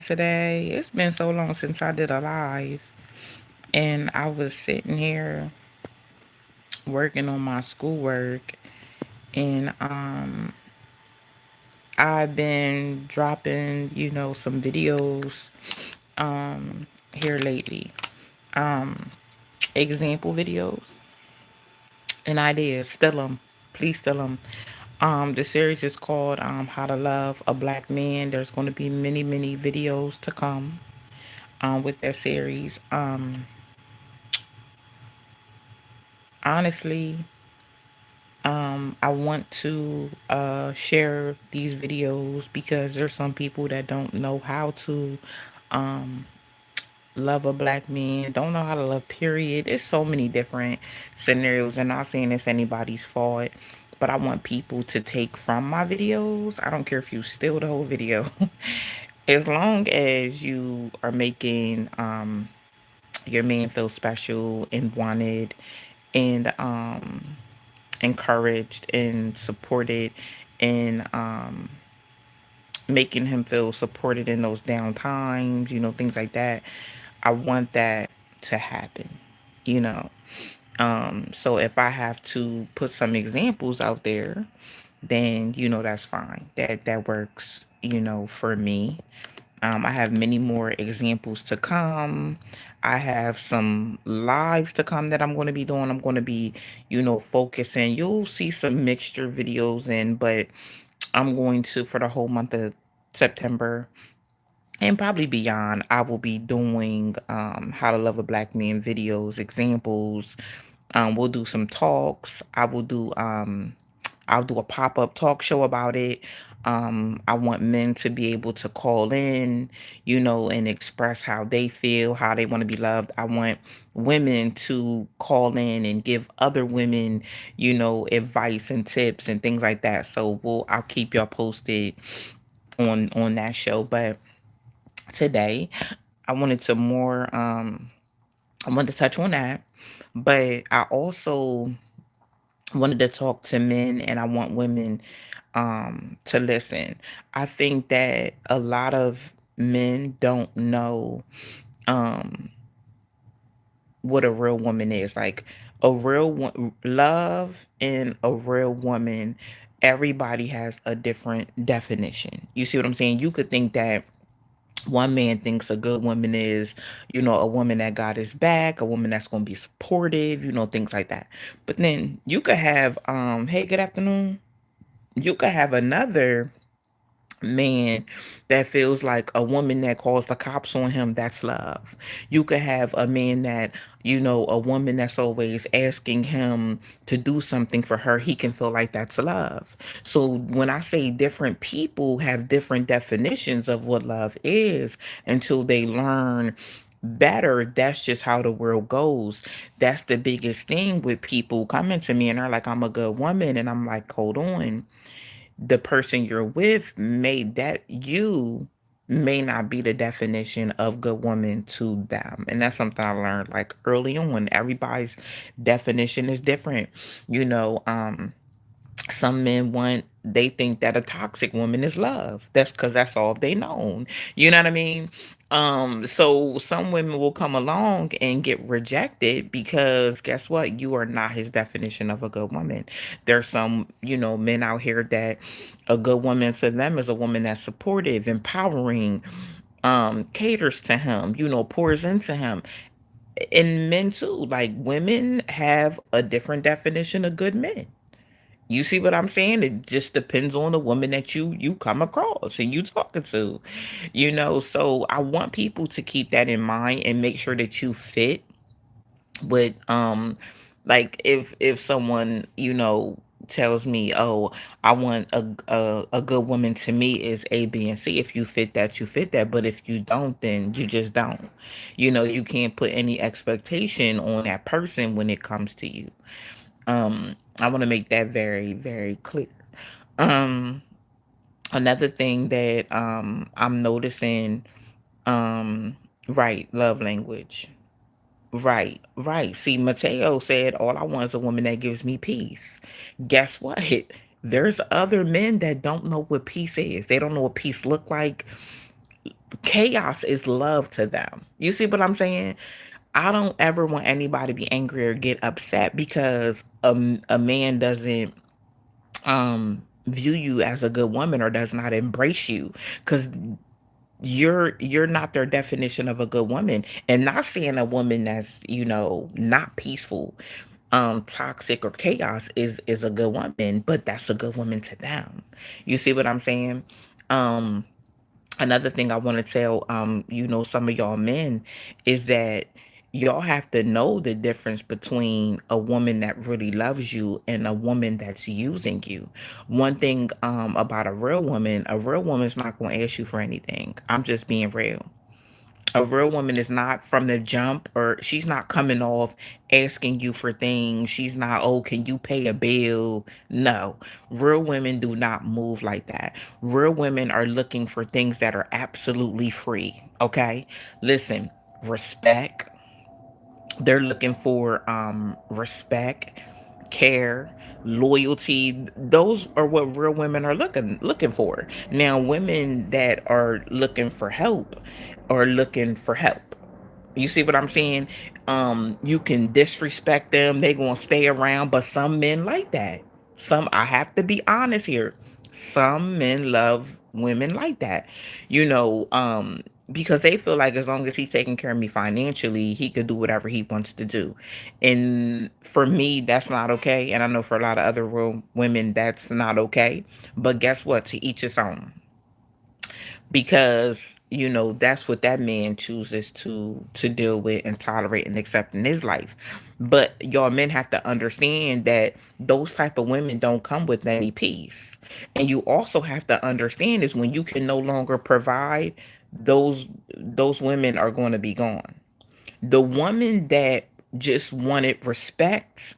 today. It's been so long since I did a live, and I was sitting here working on my schoolwork, and I've been dropping, some videos here lately. Um, Example videos and ideas. Still them, please still them. The series is called "How to Love a Black Man." There's going to be many, many videos to come with that series. Honestly, I want to share these videos because there's some people that don't know how to um, love a black man, don't know how to love, period. There's so many different scenarios, and not saying it's anybody's fault, but I want people to take from my videos. I don't care if you steal the whole video. As long as you are making your man feel special and wanted and encouraged and supported and making him feel supported in those down times, things like that. I want that to happen, you know. So if I have to put some examples out there, then that's fine. That works, for me. I have many more examples to come. I have some lives to come that I'm going to be doing. I'm going to be, focusing. You'll see some mixture videos in, but I'm going to, for the whole month of September and probably beyond, I will be doing how to love a black man videos, examples. We'll do some talks. I'll do a pop-up talk show about it. I want men to be able to call in, and express how they feel, how they want to be loved. I want women to call in and give other women, advice and tips and things like that. So I'll keep y'all posted on that show. But today, I wanted to more I wanted to touch on that, but I also wanted to talk to men and I want women to listen. I think that a lot of men don't know um what a real woman is. Like love and a real woman, everybody has a different definition. You see what I'm saying? You could think that one man thinks a good woman is, a woman that got his back, a woman that's going to be supportive, things like that. But then you could have, hey, good afternoon. You could have another man that feels like a woman that calls the cops on him, that's love. You could have a man that, a woman that's always asking him to do something for her, he can feel like that's love. So when I say different people have different definitions of what love is until they learn better, that's just how the world goes. That's the biggest thing with people coming to me and they're like, I'm a good woman, and I'm like, hold on, the person you're with may not be the definition of good woman to them. And that's something I learned like early on. Everybody's definition is different. You know, some men they think that a toxic woman is love. That's because that's all they known. You know what I mean? So some women will come along and get rejected because guess what? You are not his definition of a good woman. There's some, men out here that a good woman for them is a woman that's supportive, empowering, caters to him, pours into him. And men too. Like women have a different definition of good men. You see what I'm saying? It just depends on the woman that you come across and you talking to. So I want people to keep that in mind and make sure that you fit with like if someone, tells me, "Oh, I want a good woman," to me is A, B, and C. If you fit that, you fit that. But if you don't, then you just don't. You can't put any expectation on that person when it comes to you. I want to make that very, very clear. Um, Another thing that I'm noticing, um, right, love language. Right, right. See, Mateo said, all I want is a woman that gives me peace. Guess what? There's other men that don't know what peace is. They don't know what peace look like. Chaos is love to them. You see what I'm saying? I don't ever want anybody to be angry or get upset because a man doesn't view you as a good woman or does not embrace you, because you're not their definition of a good woman. And not saying a woman that's, not peaceful, toxic or chaos is a good woman, but that's a good woman to them. You see what I'm saying? um Another thing I want to tell, some of y'all men, is that y'all have to know the difference between a woman that really loves you and a woman that's using you. One thing about a real woman's not going to ask you for anything. I'm just being real. A real woman is not from the jump, or she's not coming off asking you for things. She's not, oh, can you pay a bill? No. Real women do not move like that. Real women are looking for things that are absolutely free. Okay? Listen, respect. They're looking for respect, care, loyalty. Those are what real women are looking for. Now, women that are looking for help are looking for help. You see what I'm saying? You can disrespect them, they gonna stay around, but some men like that. I have to be honest here. Some men love women like that. You know, because they feel like as long as he's taking care of me financially, he could do whatever he wants to do. And for me, that's not okay. And I know for a lot of other women, that's not okay. But guess what? To each his own, because that's what that man chooses to deal with and tolerate and accept in his life. But y'all men have to understand that those type of women don't come with any peace. And you also have to understand is when you can no longer provide, those women are going to be gone. The woman that just wanted respect,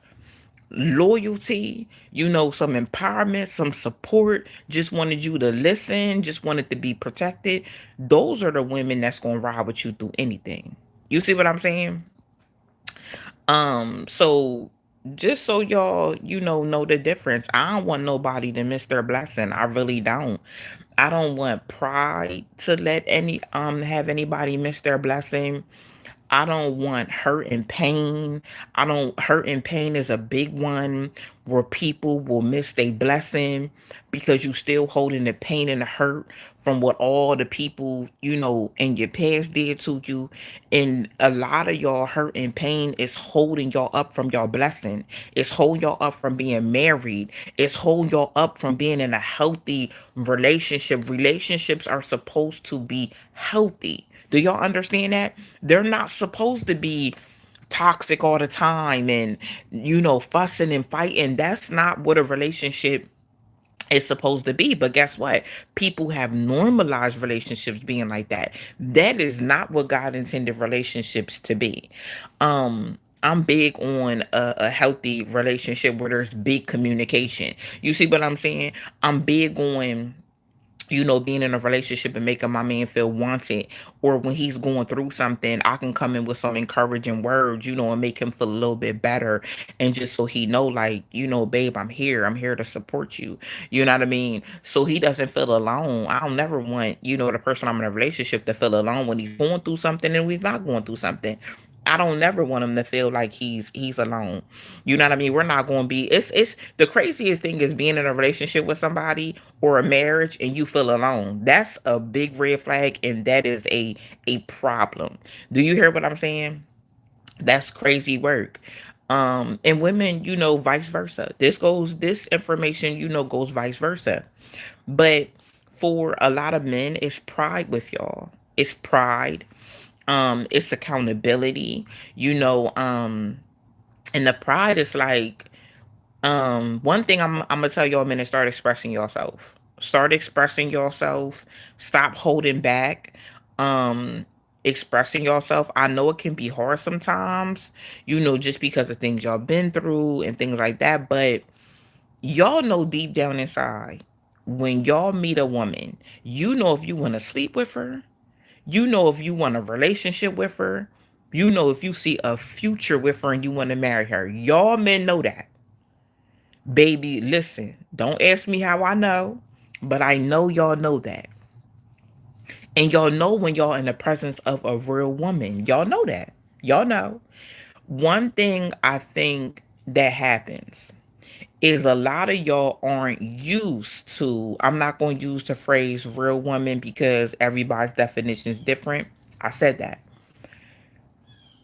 loyalty, some empowerment, some support, just wanted you to listen, just wanted to be protected. Those are the women that's gonna ride with you through anything. You see what I'm saying? So just so y'all, know the difference. I don't want nobody to miss their blessing. I really don't. I don't want pride to let any have anybody miss their blessing. I don't want hurt and pain. I don't Hurt and pain is a big one where people will miss their blessing because you still holding the pain and the hurt from what all the people, in your past did to you. And a lot of y'all hurt and pain is holding y'all up from y'all blessing. It's holding y'all up from being married. It's holding y'all up from being in a healthy relationship. Relationships are supposed to be healthy. Do y'all understand that? They're not supposed to be toxic all the time and, fussing and fighting. That's not what a relationship is supposed to be. But guess what? People have normalized relationships being like that. That is not what God intended relationships to be. I'm big on a healthy relationship where there's big communication. You see what I'm saying? I'm big on, being in a relationship and making my man feel wanted. Or when he's going through something, I can come in with some encouraging words, and make him feel a little bit better. And just so he know, like, babe, I'm here. I'm here to support you. You know what I mean? So he doesn't feel alone. I don't never want, the person I'm in a relationship to feel alone when he's going through something and we're not going through something. I don't never want him to feel like he's alone. You know what I mean? We're not going to be. It's the craziest thing is being in a relationship with somebody or a marriage and you feel alone. That's a big red flag, and that is a problem. Do you hear what I'm saying? That's crazy work. And women, vice versa. This information, goes vice versa. But for a lot of men, it's pride with y'all. It's pride. It's accountability, and the pride is like, one thing I'm gonna tell y'all, men, is start expressing yourself. Start expressing yourself. Stop holding back. Um, Expressing yourself. I know it can be hard sometimes, just because of things y'all been through and things like that. But y'all know deep down inside, when y'all meet a woman, if you want to sleep with her, if you want a relationship with her, if you see a future with her and you want to marry her. Y'all men know that. Baby, listen, don't ask me how I know, but I know y'all know that. And y'all know when y'all in the presence of a real woman. Y'all know that. Y'all know. One thing I think that happens is a lot of y'all aren't used to, I'm not going to use the phrase real woman because everybody's definition is different. I said that.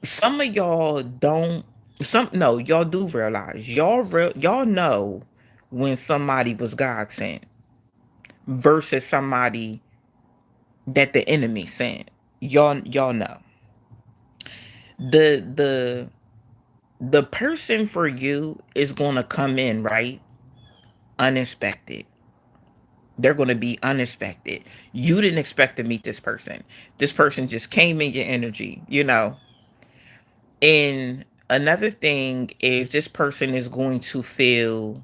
Some of y'all don't, some, no, y'all do realize, y'all know when somebody was God sent versus somebody that the enemy sent. Y'all know. The the the person for you is going to come in, right? Unexpected. They're going to be unexpected. You didn't expect to meet this person. This person just came in your energy, you know. And another thing is this person is going to feel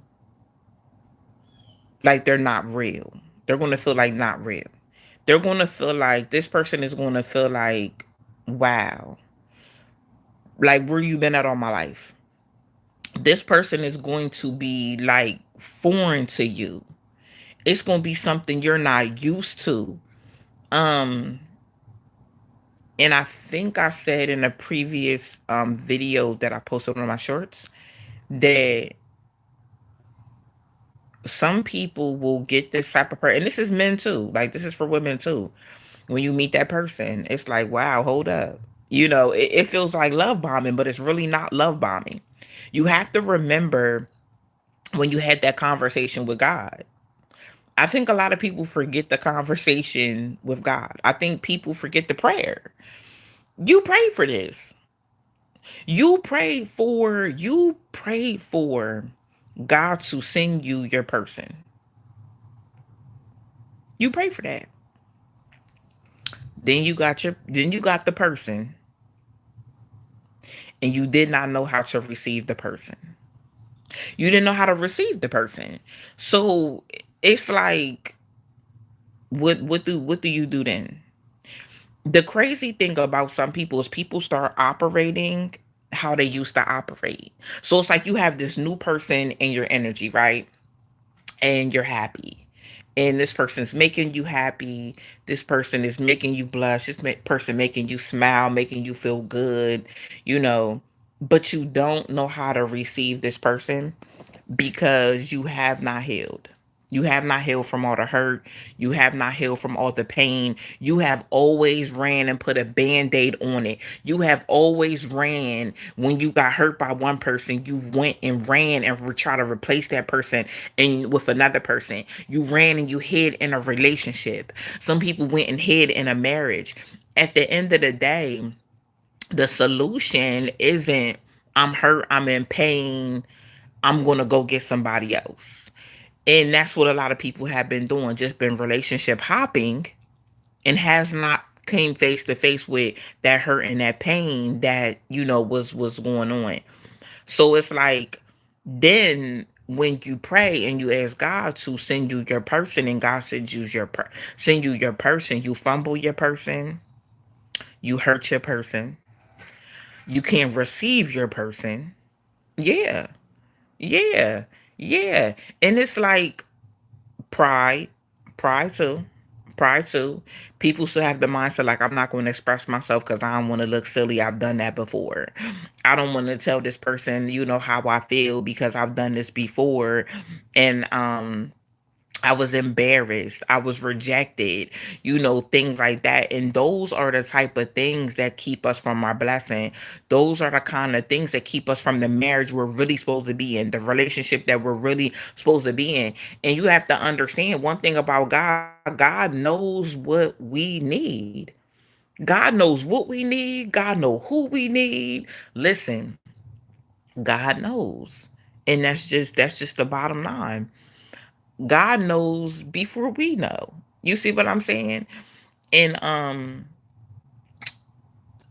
like they're not real. They're going to feel like not real. They're going to feel like this person is going to feel like, wow, like where you been at all my life. This person is going to be like foreign to you. It's going to be something you're not used to. Um, and I think I said in a previous video that I posted on my shorts that some people will get this type of person, and this is men too. Like this is for women too. When you meet that person, it's like, wow, hold up. You know, it feels like love bombing, but it's really not love bombing. You have to remember when you had that conversation with God. I think a lot of people forget the conversation with God. I think people forget the prayer. You prayed for this. You prayed for God to send you your person. You prayed for that. Then you got the person and you did not know how to receive the person. You didn't know how to receive the person. So it's like what do you do then? The crazy thing about some people is people start operating how they used to operate. So it's like you have this new person in your energy, right? And you're happy. And this person's making you happy. This person is making you blush. Person making you smile, making you feel good, you know. But you don't know how to receive this person because you have not healed. You have not healed from all the hurt. You have not healed from all the pain. You have always ran and put a band-aid on it. You have always ran when you got hurt by one person. You went and ran and try to replace that person and with another person. You ran and you hid in a relationship. Some people went and hid in a marriage. At the end of the day, the solution isn't I'm hurt, I'm in pain, I'm going to go get somebody else. And that's what a lot of people have been doing, just been relationship hopping and has not came face to face with that hurt and that pain that, was going on. So it's like then when you pray and you ask God to send you your person and God send you your person, you fumble your person, you hurt your person, you can't receive your person. Yeah. Yeah. Yeah. And it's like pride, pride too, pride too. People still have the mindset like I'm not going to express myself because I don't want to look silly. I've done that before. I don't want to tell this person, how I feel because I've done this before, and I was embarrassed. I was rejected, things like that. And those are the type of things that keep us from our blessing. Those are the kind of things that keep us from the marriage we're really supposed to be in, the relationship that we're really supposed to be in. And you have to understand one thing about God, God knows what we need. God knows what we need. God knows who we need. Listen, God knows. And that's just the bottom line. God knows before we know. You see what I'm saying? And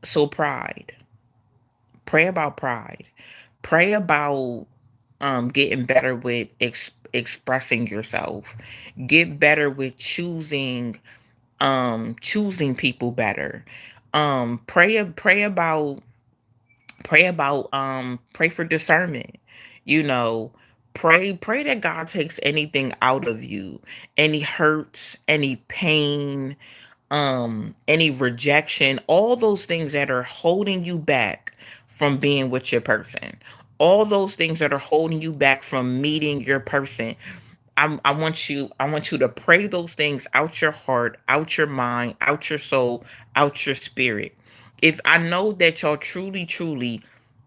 so pride. Pray about pride. Pray about getting better with expressing yourself. Get better with choosing people better. Pray for discernment. you know pray that God takes anything out of you, any hurts, any pain, any rejection, all those things that are holding you back from being with your person, all those things that are holding you back from meeting your person. I want you to pray those things out your heart, out your mind, out your soul, out your spirit. If I know that y'all truly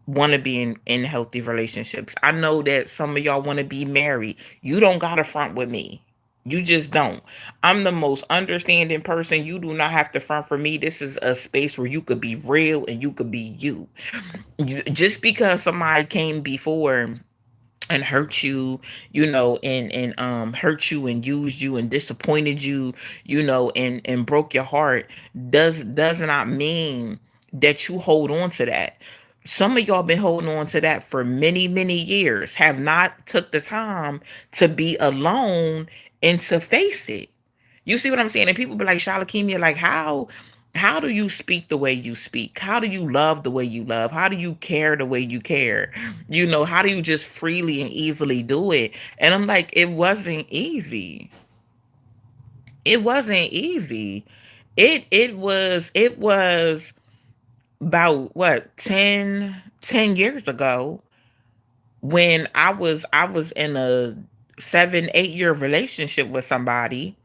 want to be in healthy relationships. I know that some of y'all want to be married. You don't got to front with me. You just don't. I'm the most understanding person. You do not have to front for me. This is a space where you could be real and you could be you. Just because somebody came before and hurt you, hurt you and used you and disappointed you, and broke your heart, does not mean that you hold on to that. Some of y'all been holding on to that for many years, have not took the time to be alone and to face it. You see what I'm saying? And people be like, Shalakimia, like, how do you speak the way you speak? How do you love the way you love? How do you care the way you care? How do you just freely and easily do it? And I'm like, it wasn't easy. It wasn't easy. It was about what, 10 years ago, when I was in a 7 8 year relationship with somebody,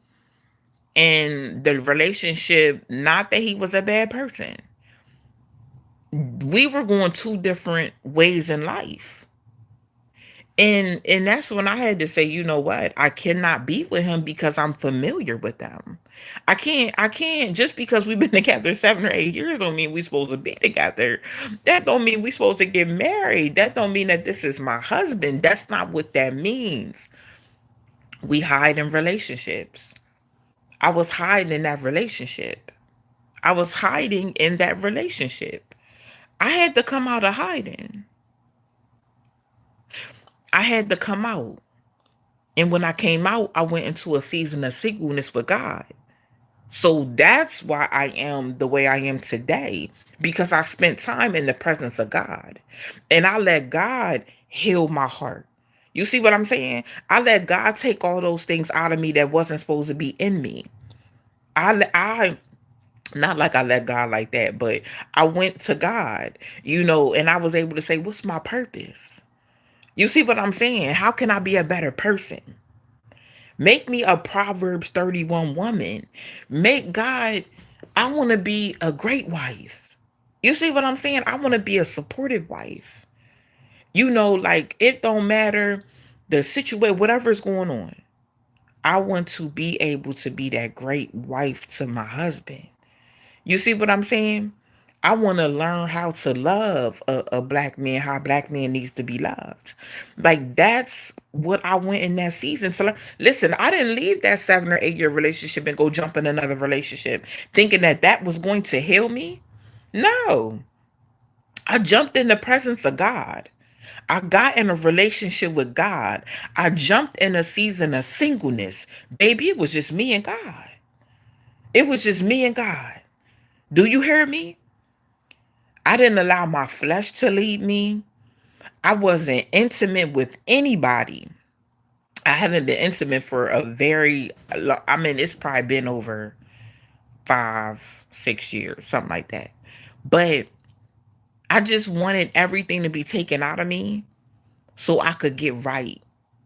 and the relationship, not that he was a bad person, we were going two different ways in life. And that's when I had to say, you know what? I cannot be with him because I'm familiar with them. I can't just because we've been together 7 or 8 years don't mean we supposed to be together. That don't mean we supposed to get married. That don't mean that this is my husband. That's not what that means. We hide in relationships. I was hiding in that relationship. I was hiding in that relationship. I had to come out of hiding. I had to come out. And when I came out, I went into a season of singleness with God. So that's why I am the way I am today, because I spent time in the presence of God. And I let God heal my heart. You see what I'm saying? I let God take all those things out of me that wasn't supposed to be in me. I not like I let God like that, but I went to God, and I was able to say, what's my purpose? You see what I'm saying? How can I be a better person? Make me a Proverbs 31 woman. Make God, I want to be a great wife. You see what I'm saying? I want to be a supportive wife. Like, it don't matter the situation, whatever's going on. I want to be able to be that great wife to my husband. You see what I'm saying? I want to learn how to love a black man, how a black man needs to be loved. Like, that's what I went in that season to learn. Listen, I didn't leave that 7 or 8 year relationship and go jump in another relationship thinking that that was going to heal me. No, I jumped in the presence of God. I got in a relationship with God. I jumped in a season of singleness. Baby, it was just me and God. It was just me and God. Do you hear me? I didn't allow my flesh to lead me. I wasn't intimate with anybody. I haven't been intimate for a I mean, it's probably been over 5 6 years, something like that. But I just wanted everything to be taken out of me so I could get right.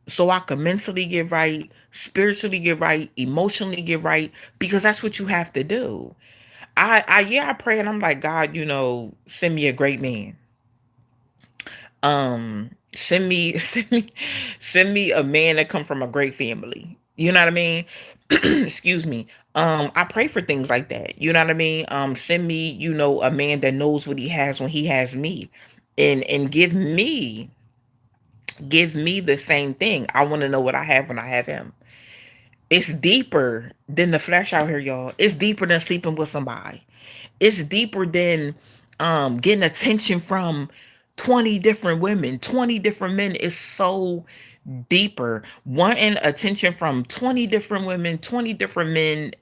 So I could mentally get right, spiritually get right, emotionally get right, because that's what you have to do. I pray and I'm like, God, send me a great man. Send me a man that come from a great family. You know what I mean? Excuse me. I pray for things like that. You know what I mean? Send me, a man that knows what he has when he has me. And give me the same thing. I want to know what I have when I have him. It's deeper than the flesh out here, y'all. It's deeper than sleeping with somebody. It's deeper than getting attention from 20 different women, 20 different men. Is so deeper. Wanting attention from 20 different women, 20 different men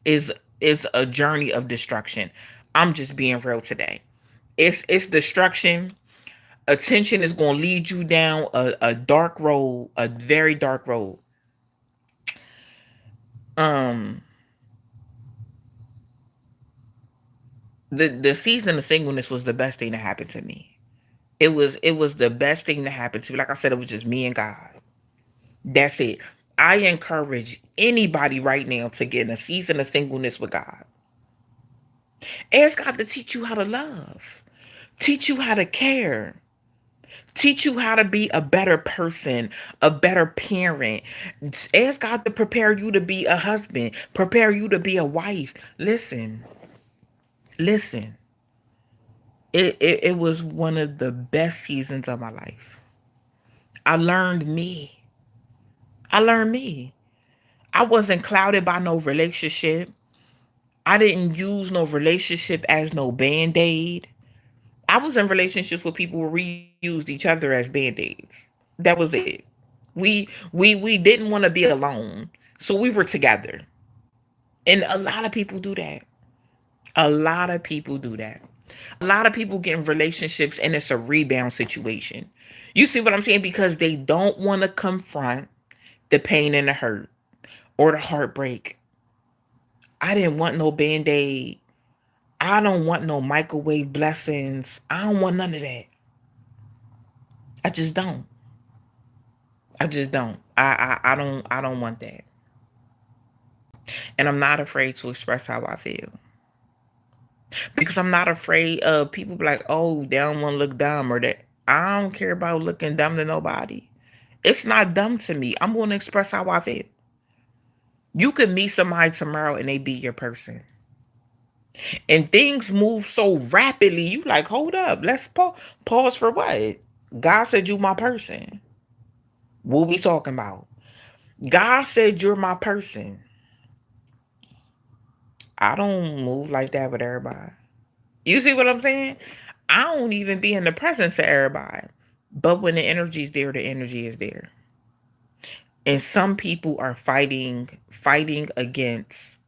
is is a journey of destruction. I'm just being real today. It's destruction. Attention is going to lead you down a dark road, a very dark road. Um The season of singleness was the best thing that happened to me. It was the best thing that happened to me. Like I said, it was just me and God. That's it. I encourage anybody right now to get in a season of singleness with God. Ask God to teach you how to love, teach you how to care, teach you how to be a better person, a better parent. Ask God to prepare you to be a husband, prepare you to be a wife. Listen, listen. It was one of the best seasons of my life. I learned me. I learned me. I wasn't clouded by no relationship. I didn't use no relationship as no band-aid. I was in relationships with people who reused each other as band-aids. That was it. We didn't want to be alone. So we were together. And a lot of people do that. A lot of people do that. A lot of people get in relationships and it's a rebound situation. You see what I'm saying? Because they don't want to confront the pain and the hurt or the heartbreak. I didn't want no band-aid. I don't want no microwave blessings. I don't want none of that. I just don't. I just don't. I don't want that. And I'm not afraid to express how I feel. Because I'm not afraid of people be like, oh, they don't want to look dumb or that. I don't care about looking dumb to nobody. It's not dumb to me. I'm going to express how I feel. You could meet somebody tomorrow and they be your person. And things move so rapidly. You like, hold up. Let's pause for what? God said you my person. What we talking about? God said you're my person. I don't move like that with everybody. You see what I'm saying? I don't even be in the presence of everybody. But when the energy is there, the energy is there. And some people are fighting against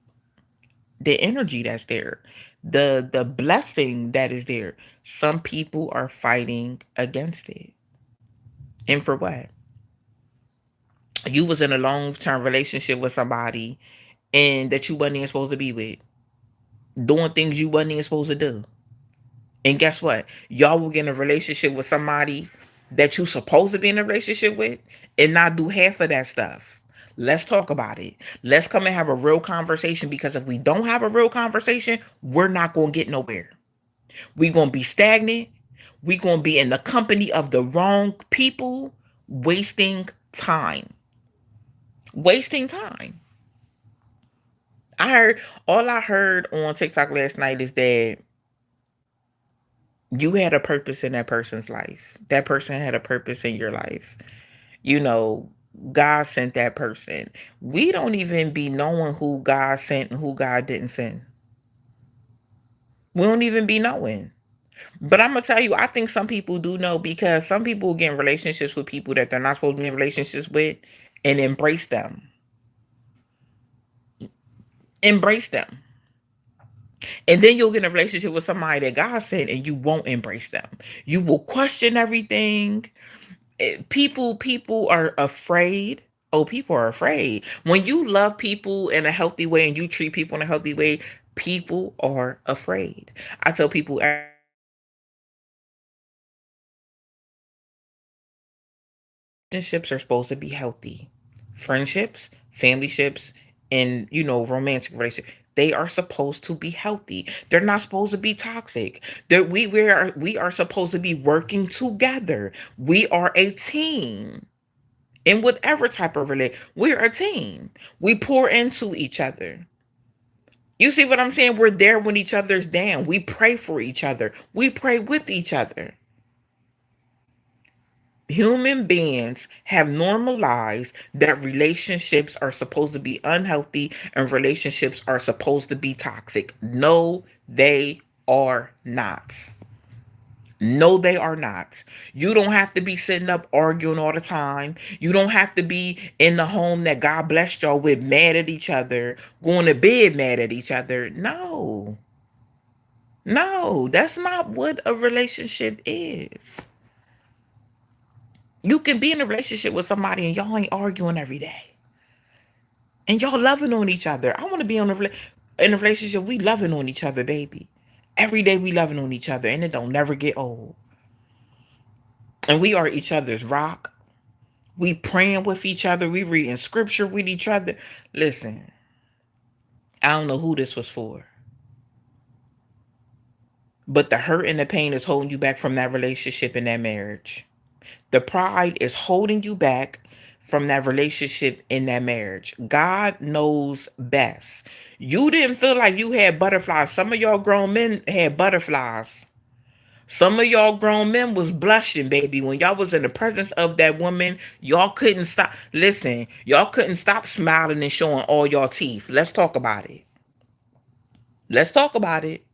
the energy that's there. The blessing that is there. Some people are fighting against it. And for what? You was in a long-term relationship with somebody and that you wasn't even supposed to be with. Doing things you wasn't even supposed to do. And guess what? Y'all will get in a relationship with somebody that you supposed to be in a relationship with and not do half of that stuff. Let's talk about it. Let's come and have a real conversation because if we don't have a real conversation, we're not going to get nowhere. We're going to be stagnant. We're going to be in the company of the wrong people, wasting time. Wasting time. I heard on TikTok last night is that you had a purpose in that person's life. That person had a purpose in your life. You know, God sent that person. We don't even be knowing who God sent and who God didn't send. We don't even be knowing. But I'm gonna tell you, I think some people do know because some people get in relationships with people that they're not supposed to be in relationships with and embrace them. Embrace them. And then you'll get in a relationship with somebody that God sent and you won't embrace them. You will question everything. People are afraid. Oh, people are afraid. When you love people in a healthy way and you treat people in a healthy way, people are afraid. I tell people relationships are supposed to be healthy. Friendships, family ships, and romantic relationships. They are supposed to be healthy. They're not supposed to be toxic. We are supposed to be working together. We are a team. In whatever type of relate, we're a team. We pour into each other. You see what I'm saying? We're there when each other's down. We pray for each other. We pray with each other. Human beings have normalized that relationships are supposed to be unhealthy and relationships are supposed to be toxic. No, they are not. No, they are not. You don't have to be sitting up arguing all the time. You don't have to be in the home that God blessed y'all with mad at each other, going to bed mad at each other. No, no, that's not what a relationship is. You can be in a relationship with somebody and y'all ain't arguing every day. And y'all loving on each other. I want to be in a relationship. We loving on each other, baby. Every day we loving on each other and it don't never get old. And we are each other's rock. We praying with each other. We reading scripture with each other. Listen, I don't know who this was for. But the hurt and the pain is holding you back from that relationship and that marriage. The pride is holding you back from that relationship in that marriage. God knows best. You didn't feel like you had butterflies. Some of y'all grown men had butterflies. Some of y'all grown men was blushing, baby. When y'all was in the presence of that woman, y'all couldn't stop. Listen, y'all couldn't stop smiling and showing all y'all teeth. Let's talk about it. Let's talk about it.